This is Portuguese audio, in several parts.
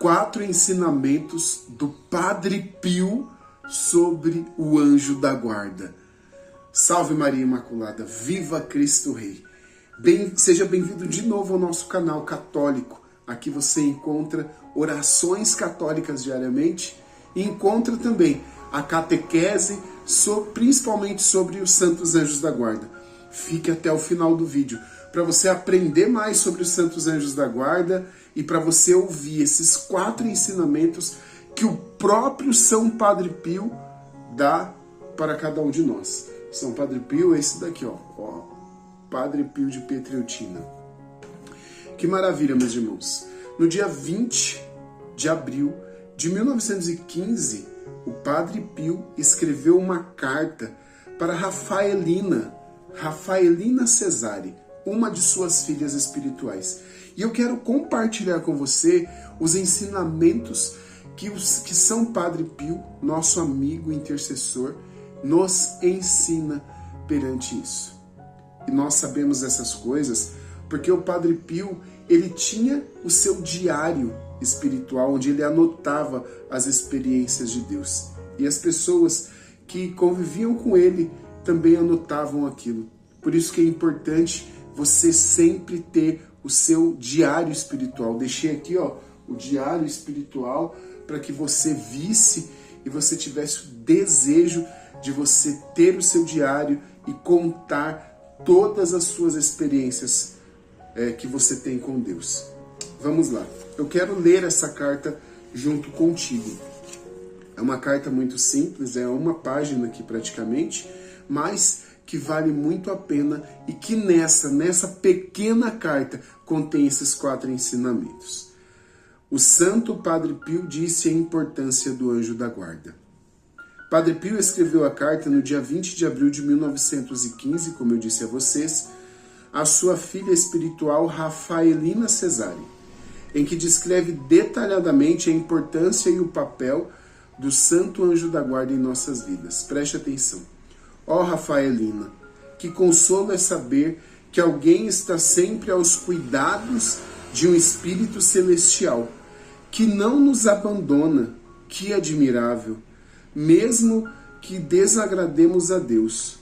4 ensinamentos do Padre Pio sobre o anjo da guarda. Salve Maria Imaculada, viva Cristo Rei. Seja bem-vindo de novo ao nosso canal católico. Aqui você encontra orações católicas diariamente e encontra também a catequese, principalmente sobre os santos anjos da guarda. Fique até o final do vídeo para você aprender mais sobre os santos anjos da guarda e para você ouvir esses 4 ensinamentos que o próprio São Padre Pio dá para cada um de nós. São Padre Pio é esse daqui, ó, Padre Pio de Pietrelcina. Que maravilha, meus irmãos. No dia 20 de abril de 1915, o Padre Pio escreveu uma carta para Rafaelina Cesare, uma de suas filhas espirituais. E eu quero compartilhar com você os ensinamentos que São Padre Pio, nosso amigo intercessor, nos ensina perante isso. E nós sabemos essas coisas porque o Padre Pio, ele tinha o seu diário espiritual, onde ele anotava as experiências de Deus. E as pessoas que conviviam com ele também anotavam aquilo. Por isso que é importante você sempre ter o seu diário espiritual. Deixei aqui, ó, o diário espiritual para que você visse e você tivesse o desejo de você ter o seu diário e contar todas as suas experiências que você tem com Deus. Vamos lá. Eu quero ler essa carta junto contigo. É uma carta muito simples, é uma página aqui praticamente, mas que vale muito a pena e que nessa pequena carta contém esses 4 ensinamentos. O Santo Padre Pio disse a importância do anjo da guarda. Padre Pio escreveu a carta no dia 20 de abril de 1915, como eu disse a vocês, à sua filha espiritual Rafaelina Cesare, em que descreve detalhadamente a importância e o papel do Santo Anjo da Guarda em nossas vidas. Preste atenção. Ó Rafaelina, que consolo é saber que alguém está sempre aos cuidados de um Espírito Celestial, que não nos abandona, que admirável, mesmo que desagrademos a Deus.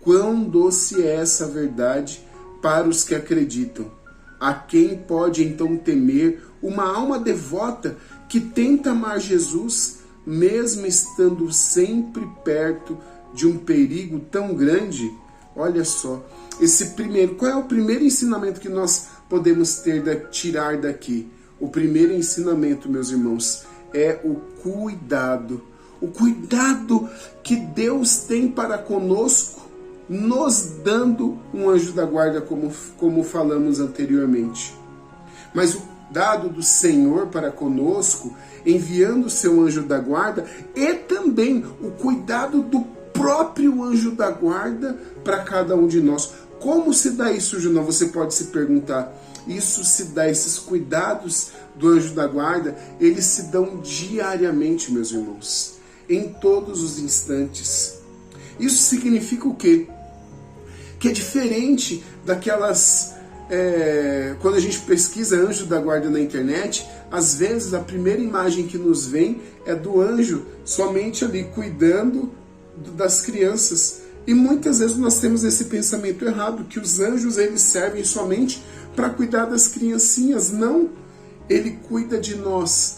Quão doce é essa verdade para os que acreditam. A quem pode então temer uma alma devota que tenta amar Jesus, mesmo estando sempre perto de um perigo tão grande? Olha só, qual é o primeiro ensinamento que nós podemos tirar daqui? O primeiro ensinamento, meus irmãos, é o cuidado. O cuidado que Deus tem para conosco, nos dando um anjo da guarda, como falamos anteriormente. Mas o dado do Senhor para conosco, enviando o seu anjo da guarda, e também o cuidado do próprio anjo da guarda para cada um de nós. Como se dá isso, Junão? Você pode se perguntar. Isso se dá, esses cuidados do anjo da guarda, eles se dão diariamente, meus irmãos, em todos os instantes. Isso significa o quê? Que é diferente daquelas... quando a gente pesquisa anjo da guarda na internet, às vezes a primeira imagem que nos vem é do anjo somente ali cuidando das crianças. E muitas vezes nós temos esse pensamento errado, que os anjos eles servem somente para cuidar das criancinhas. Não, ele cuida de nós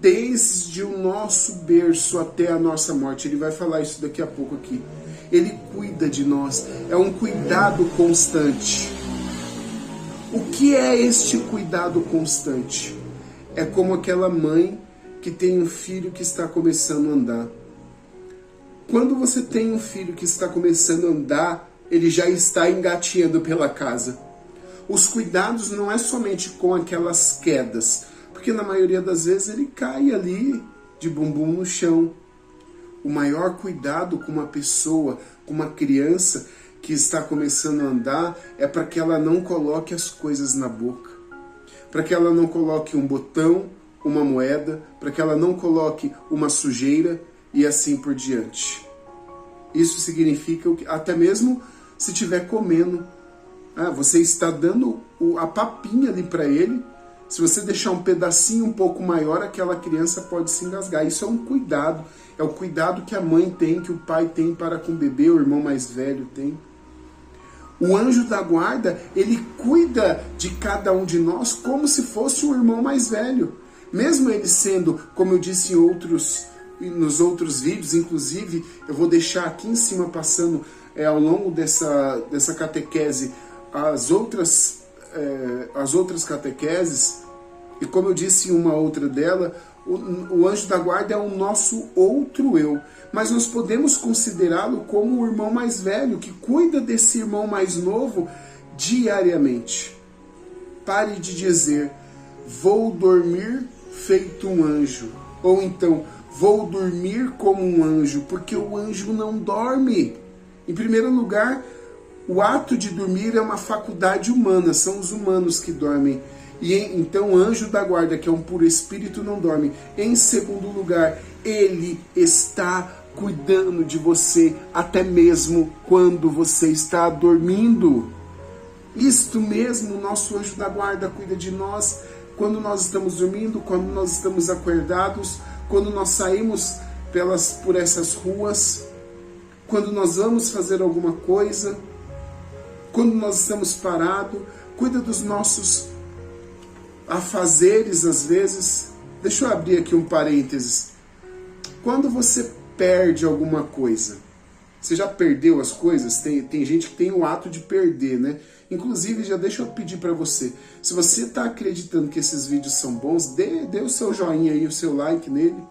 desde o nosso berço até a nossa morte. Ele vai falar isso daqui a pouco aqui. Ele cuida de nós, é um cuidado constante. O que é este cuidado constante? É como aquela mãe que tem um filho que está começando a andar. Quando você tem um filho que está começando a andar, ele já está engatinhando pela casa. Os cuidados não é somente com aquelas quedas, porque na maioria das vezes ele cai ali de bumbum no chão. O maior cuidado com uma pessoa, com uma criança que está começando a andar, é para que ela não coloque as coisas na boca, para que ela não coloque um botão, uma moeda, para que ela não coloque uma sujeira e assim por diante. Isso significa que até mesmo se estiver comendo, você está dando a papinha ali para ele, Se você deixar um pedacinho um pouco maior, aquela criança pode se engasgar. Isso é um cuidado. É o cuidado que a mãe tem, que o pai tem para com o bebê, o irmão mais velho tem. O anjo da guarda, ele cuida de cada um de nós como se fosse um irmão mais velho. Mesmo ele sendo, como eu disse nos outros vídeos, inclusive, eu vou deixar aqui em cima passando ao longo dessa catequese as outras catequeses, e como eu disse em uma outra dela, o anjo da guarda é o nosso outro eu, mas nós podemos considerá-lo como o irmão mais velho, que cuida desse irmão mais novo diariamente. Pare de dizer, vou dormir feito um anjo, ou então, vou dormir como um anjo, porque o anjo não dorme. Em primeiro lugar, o ato de dormir é uma faculdade humana, são os humanos que dormem. E então o anjo da guarda, que é um puro espírito, não dorme. Em segundo lugar, ele está cuidando de você até mesmo quando você está dormindo. Isto mesmo, o nosso anjo da guarda cuida de nós quando nós estamos dormindo, quando nós estamos acordados, quando nós saímos por essas ruas, quando nós vamos fazer alguma coisa, quando nós estamos parados, cuida dos nossos afazeres às vezes. Deixa eu abrir aqui um parênteses. Quando você perde alguma coisa, você já perdeu as coisas? Tem gente que tem o ato de perder, né? Inclusive, já deixa eu pedir para você, se você está acreditando que esses vídeos são bons, dê o seu joinha aí, o seu like nele.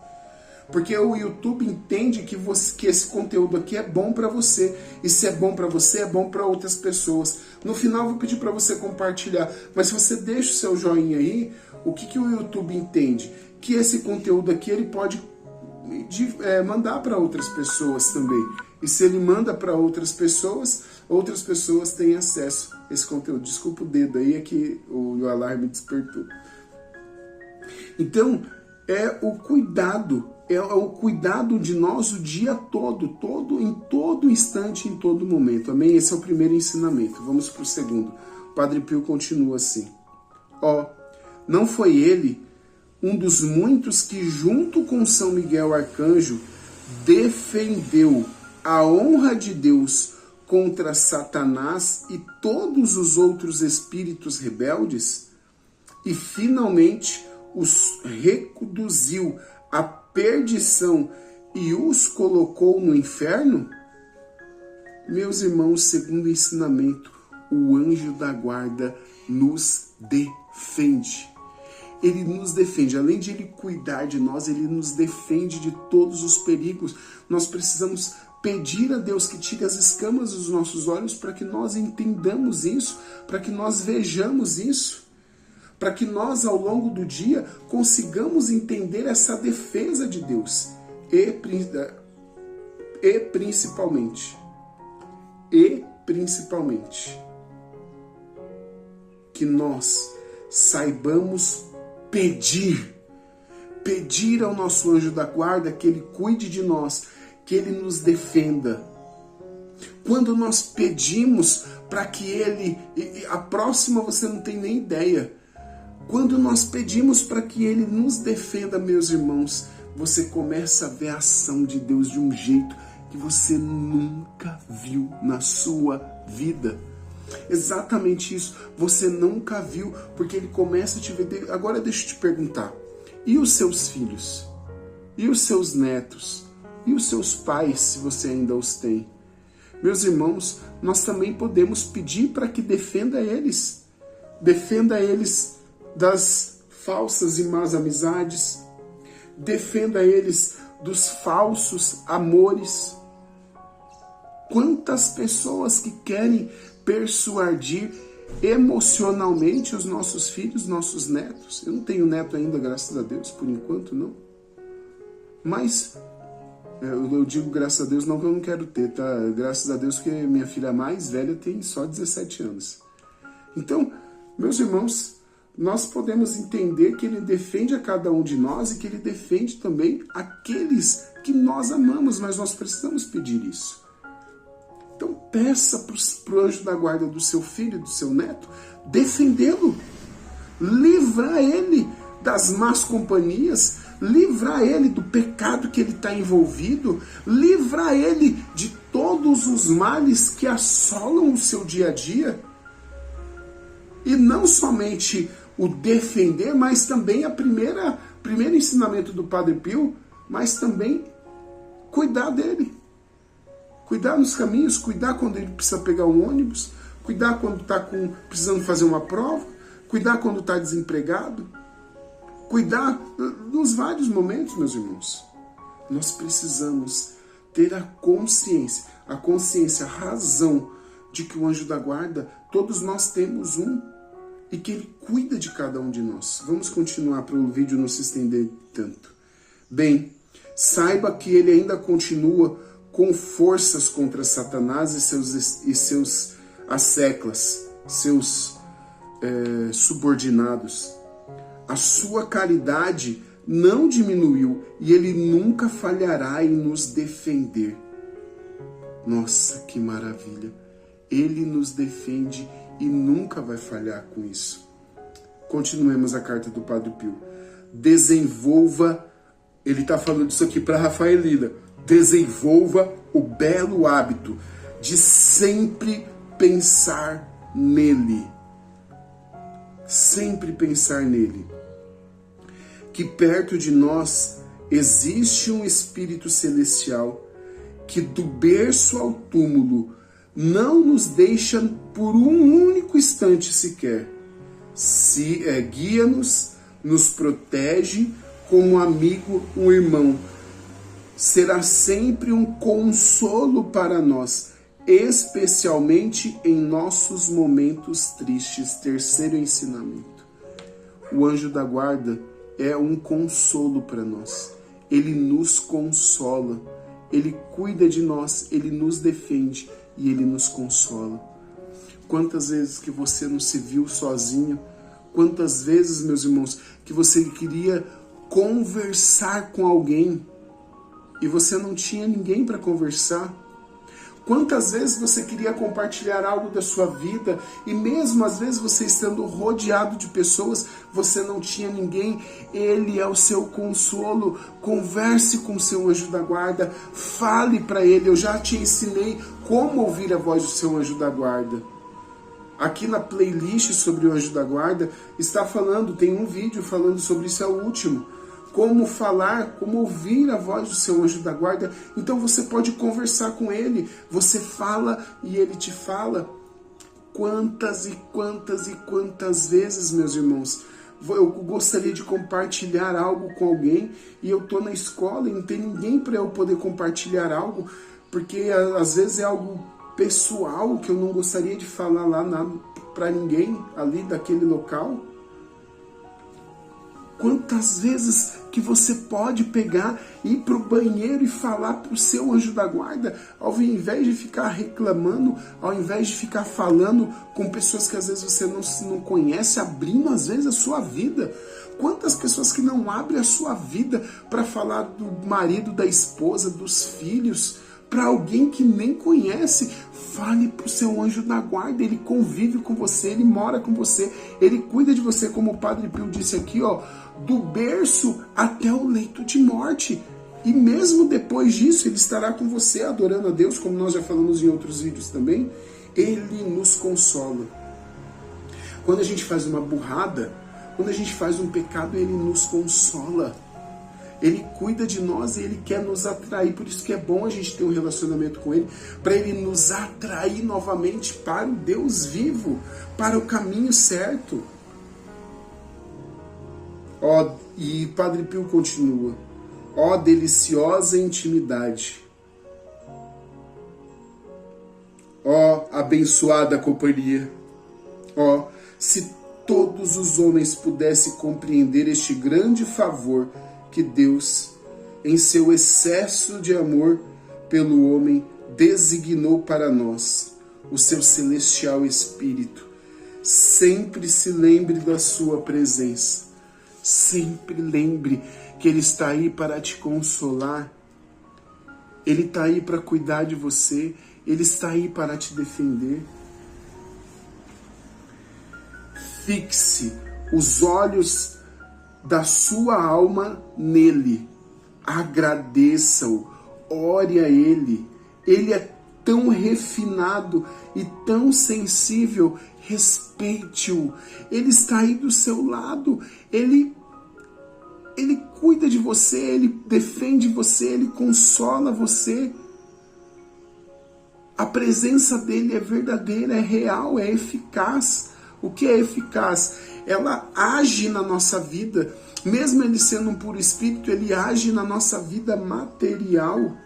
Porque o YouTube entende que esse conteúdo aqui é bom para você. E se é bom para você, é bom para outras pessoas. No final eu vou pedir para você compartilhar. Mas se você deixa o seu joinha aí, o que o YouTube entende? Que esse conteúdo aqui ele pode mandar para outras pessoas também. E se ele manda para outras pessoas têm acesso a esse conteúdo. Desculpa o dedo aí, é que o alarme despertou. Então, é o cuidado de nós o dia todo, em todo instante, em todo momento. Amém? Esse é o primeiro ensinamento. Vamos para o segundo. O Padre Pio continua assim. Não foi ele um dos muitos que, junto com São Miguel Arcanjo, defendeu a honra de Deus contra Satanás e todos os outros espíritos rebeldes? E, finalmente, os reconduziu à perdição e os colocou no inferno? Meus irmãos, segundo o ensinamento, o anjo da guarda nos defende. Ele nos defende, além de ele cuidar de nós, ele nos defende de todos os perigos. Nós precisamos pedir a Deus que tire as escamas dos nossos olhos para que nós entendamos isso, para que nós vejamos isso, para que nós, ao longo do dia, consigamos entender essa defesa de Deus. E principalmente, que nós saibamos pedir ao nosso anjo da guarda que ele cuide de nós, que ele nos defenda. Quando nós pedimos para que ele, a próxima você não tem nem ideia, quando nós pedimos para que ele nos defenda, meus irmãos, você começa a ver a ação de Deus de um jeito que você nunca viu na sua vida. Exatamente isso, você nunca viu, porque ele começa a te ver. Agora deixa eu te perguntar, e os seus filhos? E os seus netos? E os seus pais, se você ainda os tem? Meus irmãos, nós também podemos pedir para que defenda eles das falsas e más amizades, defenda eles dos falsos amores. Quantas pessoas que querem persuadir emocionalmente os nossos filhos, nossos netos. Eu não tenho neto ainda, graças a Deus, por enquanto não. Mas eu digo graças a Deus não que eu não quero ter, tá? Graças a Deus que minha filha mais velha tem só 17 anos. Então, meus irmãos, nós podemos entender que ele defende a cada um de nós e que ele defende também aqueles que nós amamos, mas nós precisamos pedir isso. Então peça para o anjo da guarda do seu filho, do seu neto, defendê-lo. livrar ele das más companhias, livrar ele do pecado que ele está envolvido, livrar ele de todos os males que assolam o seu dia a dia. E não somente o defender, mas também primeiro ensinamento do Padre Pio, mas também cuidar dele. Cuidar nos caminhos, cuidar quando ele precisa pegar um ônibus, cuidar quando está precisando fazer uma prova, cuidar quando está desempregado, cuidar nos vários momentos, meus irmãos. Nós precisamos ter a consciência, a razão de que o anjo da guarda, todos nós temos um, e que ele cuida de cada um de nós. Vamos continuar para o vídeo não se estender tanto. Bem, saiba que ele ainda continua com forças contra Satanás e seus asseclas, seus subordinados. A sua caridade não diminuiu e ele nunca falhará em nos defender. Nossa, que maravilha! Ele nos defende e nunca vai falhar com isso. Continuemos a carta do Padre Pio. Desenvolva, ele está falando isso aqui para Rafaelina, desenvolva o belo hábito de sempre pensar nele. Sempre pensar nele. Que perto de nós existe um espírito celestial que do berço ao túmulo não nos deixa por um único instante sequer. Guia-nos, nos protege como um amigo, um irmão. Será sempre um consolo para nós, especialmente em nossos momentos tristes. Terceiro ensinamento. O anjo da guarda é um consolo para nós. Ele nos consola, ele cuida de nós, ele nos defende e ele nos consola. Quantas vezes que você não se viu sozinho? Quantas vezes, meus irmãos, que você queria conversar com alguém e você não tinha ninguém para conversar? Quantas vezes você queria compartilhar algo da sua vida e mesmo às vezes você estando rodeado de pessoas, você não tinha ninguém? Ele é o seu consolo. Converse com o seu anjo da guarda, fale para ele. Eu já te ensinei como ouvir a voz do seu anjo da guarda. Aqui na playlist sobre o anjo da guarda está falando, tem um vídeo falando sobre isso, é o último. Como falar, como ouvir a voz do seu anjo da guarda. Então você pode conversar com ele. Você fala e ele te fala. Quantas e quantas e quantas vezes, meus irmãos, eu gostaria de compartilhar algo com alguém e eu estou na escola e não tem ninguém para eu poder compartilhar algo, porque às vezes é algo pessoal que eu não gostaria de falar lá para ninguém ali daquele local. Quantas vezes que você pode pegar, ir para o banheiro e falar para o seu anjo da guarda, ao invés de ficar reclamando, ao invés de ficar falando com pessoas que às vezes você não conhece, abrindo às vezes a sua vida. Quantas pessoas que não abrem a sua vida para falar do marido, da esposa, dos filhos, para alguém que nem conhece? Fale para o seu anjo da guarda, ele convive com você, ele mora com você, ele cuida de você, como o Padre Pio disse aqui, ó, do berço até o leito de morte. E mesmo depois disso, ele estará com você, adorando a Deus, como nós já falamos em outros vídeos também. Ele nos consola. Quando a gente faz uma burrada, quando a gente faz um pecado, ele nos consola. Ele cuida de nós e ele quer nos atrair. Por isso que é bom a gente ter um relacionamento com ele, para ele nos atrair novamente para o Deus vivo, para o caminho certo. Ó, e Padre Pio continua. Ó, deliciosa intimidade. Ó, abençoada companhia. Ó, se todos os homens pudessem compreender este grande favor que Deus, em seu excesso de amor pelo homem, designou para nós, o seu celestial Espírito. Sempre se lembre da sua presença. Sempre lembre que Ele está aí para te consolar. Ele está aí para cuidar de você. Ele está aí para te defender. Fixe os olhos da sua alma nele. Agradeça-o, ore a ele. Ele é tão refinado e tão sensível, respeite-o. Ele está aí do seu lado, ele cuida de você, ele defende você, ele consola você. A presença dele é verdadeira, é real, é eficaz. O que é eficaz? Ela age na nossa vida. Mesmo ele sendo um puro espírito, ele age na nossa vida material.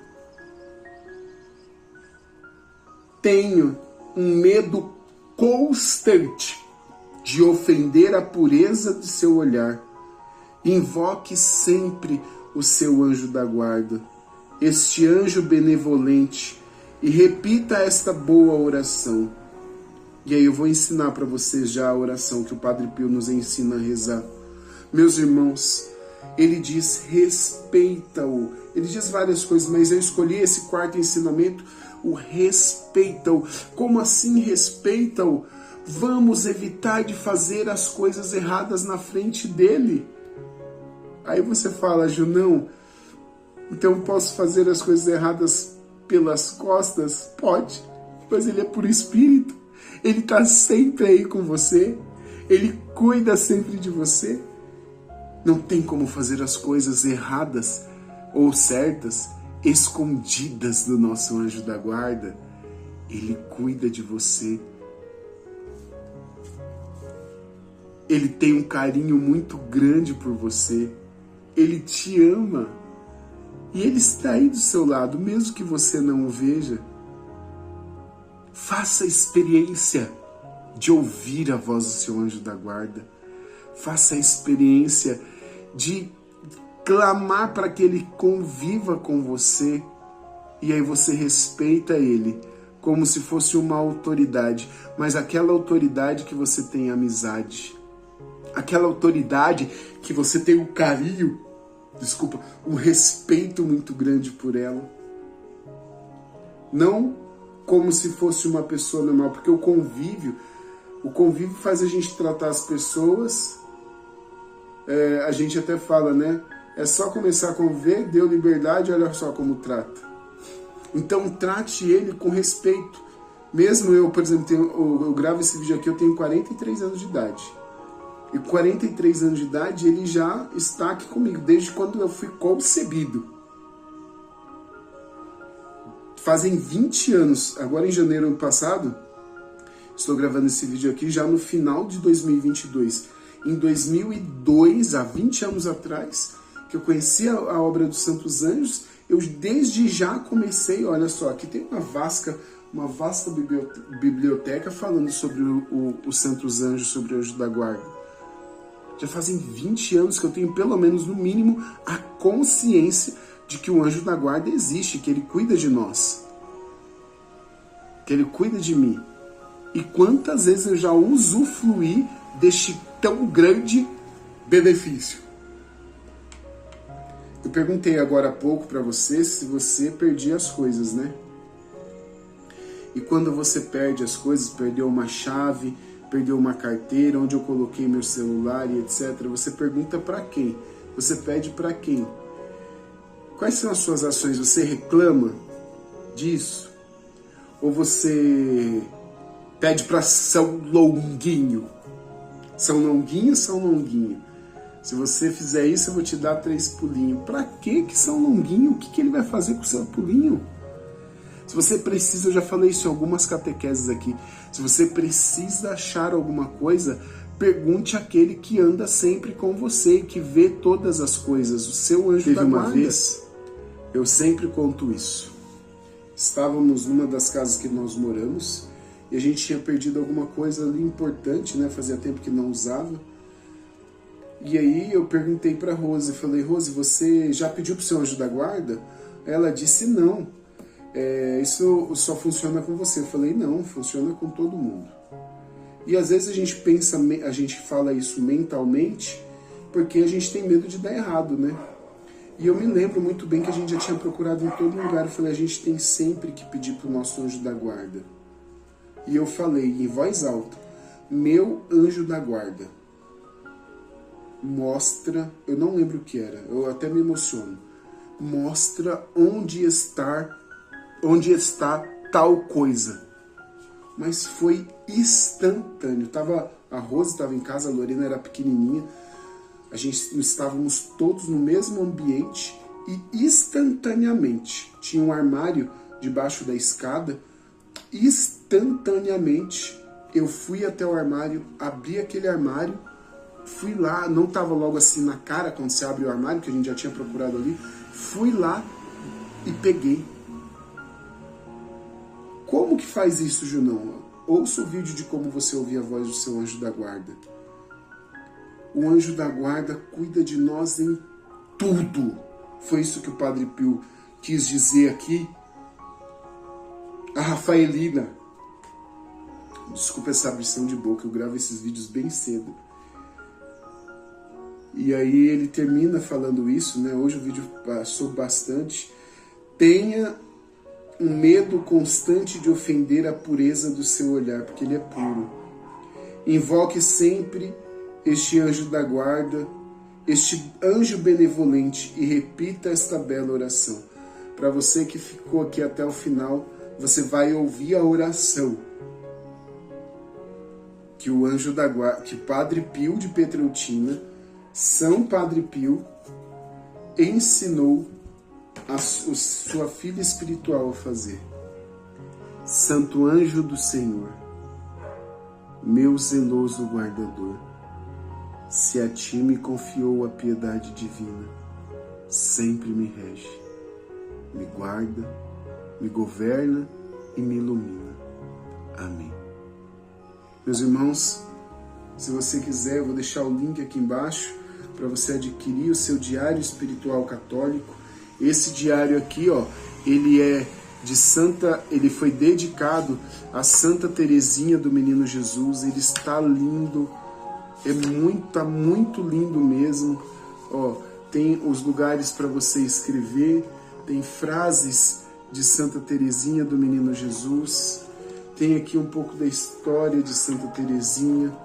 Tenho um medo constante de ofender a pureza de seu olhar. Invoque sempre o seu anjo da guarda, este anjo benevolente, e repita esta boa oração. E aí eu vou ensinar para vocês já a oração que o Padre Pio nos ensina a rezar. Meus irmãos, ele diz respeita-o. Ele diz várias coisas, mas eu escolhi esse quarto ensinamento, o respeita-o. Como assim respeita-o? Vamos evitar de fazer as coisas erradas na frente dele. Aí você fala, Junão, então posso fazer as coisas erradas pelas costas? Pode, mas ele é por espírito. Ele está sempre aí com você. Ele cuida sempre de você. Não tem como fazer as coisas erradas ou certas escondidas do nosso anjo da guarda. Ele cuida de você. Ele tem um carinho muito grande por você. Ele te ama. E ele está aí do seu lado, mesmo que você não o veja. Faça a experiência de ouvir a voz do seu anjo da guarda. Faça a experiência de clamar para que ele conviva com você. E aí você respeita ele como se fosse uma autoridade, mas aquela autoridade que você tem amizade. Aquela autoridade que você tem um carinho, um respeito muito grande por ela. Não como se fosse uma pessoa normal, porque o convívio faz a gente tratar as pessoas, a gente até fala, né? É só começar a conviver, deu liberdade, olha só como trata. Então trate ele com respeito. Mesmo eu, por exemplo, eu gravo esse vídeo aqui, eu tenho 43 anos de idade. E 43 anos de idade, ele já está aqui comigo, desde quando eu fui concebido. Fazem 20 anos, agora em janeiro ano passado, estou gravando esse vídeo aqui já no final de 2022. Em 2002, há 20 anos atrás, que eu conheci a obra dos Santos Anjos, eu desde já comecei, olha só, aqui tem uma vasta biblioteca falando sobre os Santos Anjos, sobre o Anjo da Guarda. Já fazem 20 anos que eu tenho, pelo menos, no mínimo, a consciência de que o anjo da guarda existe, que ele cuida de nós, que ele cuida de mim. E quantas vezes eu já usufruí deste tão grande benefício. Eu perguntei agora há pouco para você se você perdia as coisas, né? E quando você perde as coisas, perdeu uma chave, perdeu uma carteira, onde eu coloquei meu celular e etc. Você pergunta para quem? Você pede para quem? Quais são as suas ações? Você reclama disso? Ou você pede para São Longuinho? São Longuinho, São Longuinho. Se você fizer isso, eu vou te dar 3 pulinhos. Para que São Longuinho? O que ele vai fazer com o seu pulinho? Se você precisa, eu já falei isso em algumas catequeses aqui, se você precisa achar alguma coisa, pergunte àquele que anda sempre com você e que vê todas as coisas, o seu anjo da guarda. Teve uma vez, eu sempre conto isso, estávamos numa das casas que nós moramos e a gente tinha perdido alguma coisa ali importante, né? Fazia tempo que não usava. E aí eu perguntei para Rose, falei, Rose, você já pediu para o seu anjo da guarda? Ela disse não. Isso só funciona com você. Eu falei, não, funciona com todo mundo. E às vezes a gente fala isso mentalmente porque a gente tem medo de dar errado, né? E eu me lembro muito bem que a gente já tinha procurado em todo lugar. Eu falei, a gente tem sempre que pedir para o nosso anjo da guarda. E eu falei em voz alta, meu anjo da guarda, mostra, eu não lembro o que era, eu até me emociono, mostra onde está tal coisa. Mas foi instantâneo. A Rose estava em casa, a Lorena era pequenininha, estávamos todos no mesmo ambiente e instantaneamente tinha um armário debaixo da escada. Instantaneamente eu fui até o armário, abri aquele armário, fui lá, não estava logo assim na cara quando você abre o armário, que a gente já tinha procurado ali, fui lá e peguei. Como que faz isso, Junão? Ouça o vídeo de como você ouvir a voz do seu anjo da guarda. O anjo da guarda cuida de nós em tudo. Foi isso que o Padre Pio quis dizer aqui. A Rafaelina, desculpa essa abrição de boca, eu gravo esses vídeos bem cedo. E aí ele termina falando isso, né? Hoje o vídeo passou bastante. Tenha um medo constante de ofender a pureza do seu olhar, porque ele é puro. Invoque sempre este anjo da guarda, este anjo benevolente, e repita esta bela oração. Para você que ficou aqui até o final, você vai ouvir a oração que o anjo da guarda, que Padre Pio de Pietrelcina, São Padre Pio, ensinou a sua filha espiritual a fazer. Santo anjo do Senhor, meu zeloso guardador, se a ti me confiou a piedade divina, sempre me rege, me guarda, me governa e me ilumina. Amém. Meus irmãos, se você quiser, eu vou deixar o link aqui embaixo para você adquirir o seu diário espiritual católico. Esse diário aqui, ó, ele foi dedicado a Santa Teresinha do Menino Jesus. Ele está lindo, tá muito lindo mesmo. Ó, tem os lugares para você escrever, tem frases de Santa Teresinha do Menino Jesus, tem aqui um pouco da história de Santa Teresinha.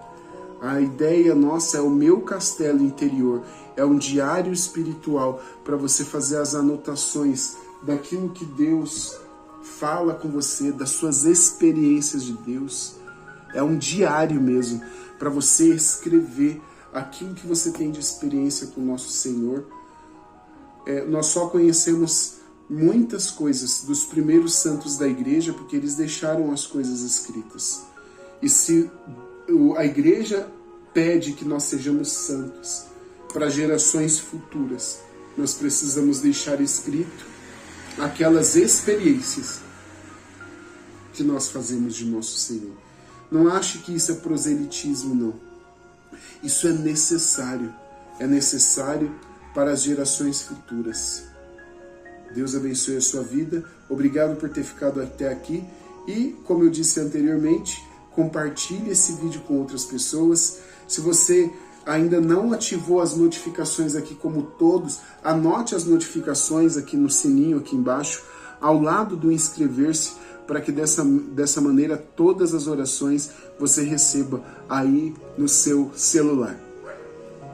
A ideia nossa é o meu castelo interior, é um diário espiritual para você fazer as anotações daquilo que Deus fala com você, das suas experiências de Deus. É um diário mesmo, para você escrever aquilo que você tem de experiência com o nosso Senhor. Nós só conhecemos muitas coisas dos primeiros santos da igreja porque eles deixaram as coisas escritas. E se a igreja pede que nós sejamos santos para gerações futuras, nós precisamos deixar escrito aquelas experiências que nós fazemos de nosso Senhor. Não ache que isso é proselitismo, não. Isso é necessário para as gerações futuras. Deus abençoe a sua vida. Obrigado por ter ficado até aqui. E, como eu disse anteriormente, compartilhe esse vídeo com outras pessoas. Se você ainda não ativou as notificações aqui como todos, anote as notificações aqui no sininho aqui embaixo, ao lado do inscrever-se, para que dessa maneira todas as orações você receba aí no seu celular,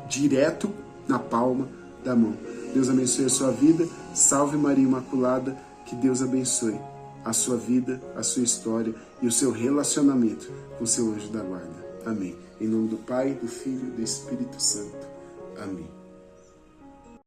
direto na palma da mão. Deus abençoe a sua vida. Salve Maria Imaculada. Que Deus abençoe a sua vida, a sua história e o seu relacionamento com o seu anjo da guarda. Amém. Em nome do Pai, do Filho e do Espírito Santo. Amém.